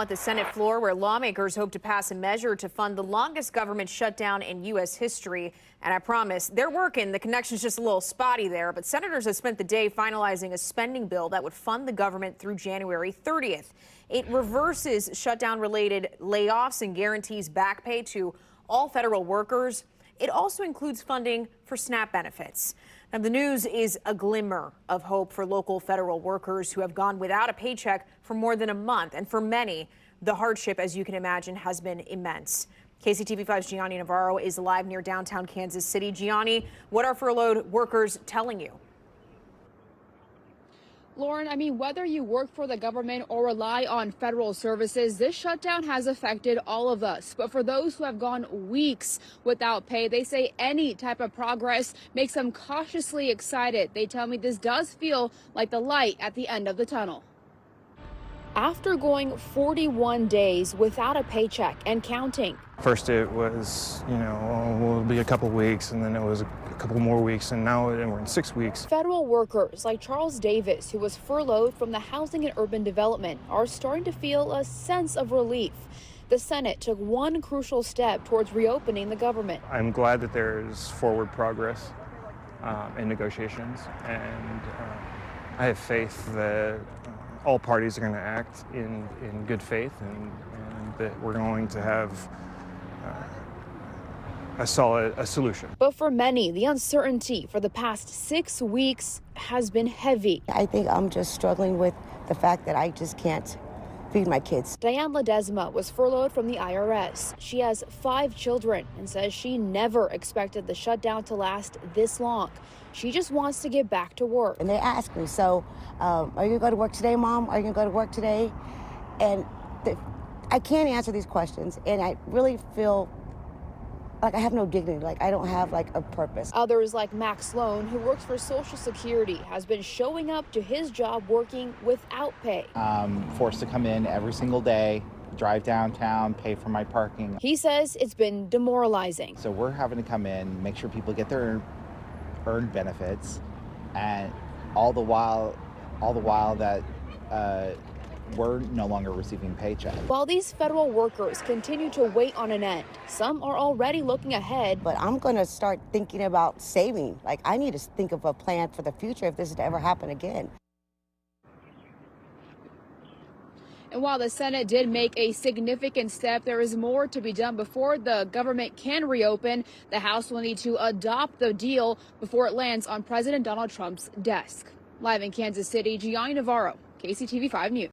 At the Senate floor, where lawmakers hope to pass a measure to fund the longest government shutdown in U.S. history. And I promise they're working. The connection's just a little spotty there. But senators have spent the day finalizing a spending bill that would fund the government through January 30th. It reverses shutdown-related layoffs and guarantees back pay to all federal workers. It also includes funding for SNAP benefits. Now, the news is a glimmer of hope for local federal workers who have gone without a paycheck for more than a month. And for many, the hardship, as you can imagine, has been immense. KCTV5's Gianni Navarro is live near downtown Kansas City. Gianni, what are furloughed workers telling you? Lauren, whether you work for the government or rely on federal services, this shutdown has affected all of us. But for those who have gone weeks without pay, they say any type of progress makes them cautiously excited. They tell me this does feel like the light at the end of the tunnel. After going 41 days without a paycheck and counting. First it was, it'll be a couple weeks, and then it was a couple more weeks, and now we're in 6 weeks. Federal workers like Charles Davis, who was furloughed from the Housing and Urban Development, are starting to feel a sense of relief. The Senate took one crucial step towards reopening the government. I'm glad that there's forward progress in negotiations, and I have faith that all parties are going to act in good faith, and that we're going to have a solution. But for many, the uncertainty for the past 6 weeks has been heavy. I think I'm just struggling with the fact that I just can't feed my kids. Diane Ledesma was furloughed from the IRS. She has 5 children and says she never expected the shutdown to last this long. She just wants to get back to work. And they ask me, so are you going to go to work today, Mom? Are you going to go to work today? And I can't answer these questions, and I really feel like I have no dignity, like I don't have like a purpose. Others like Max Sloan, who works for Social Security, has been showing up to his job working without pay. Forced to come in every single day, drive downtown, pay for my parking. He says it's been demoralizing. So we're having to come in, make sure people get their earned benefits, and all the while that we're no longer receiving paychecks. While these federal workers continue to wait on an end, some are already looking ahead. But I'm going to start thinking about saving. Like, I need to think of a plan for the future if this is to ever happen again. And while the Senate did make a significant step, there is more to be done before the government can reopen. The House will need to adopt the deal before it lands on President Donald Trump's desk. Live in Kansas City, Gianni Navarro, KCTV5 News.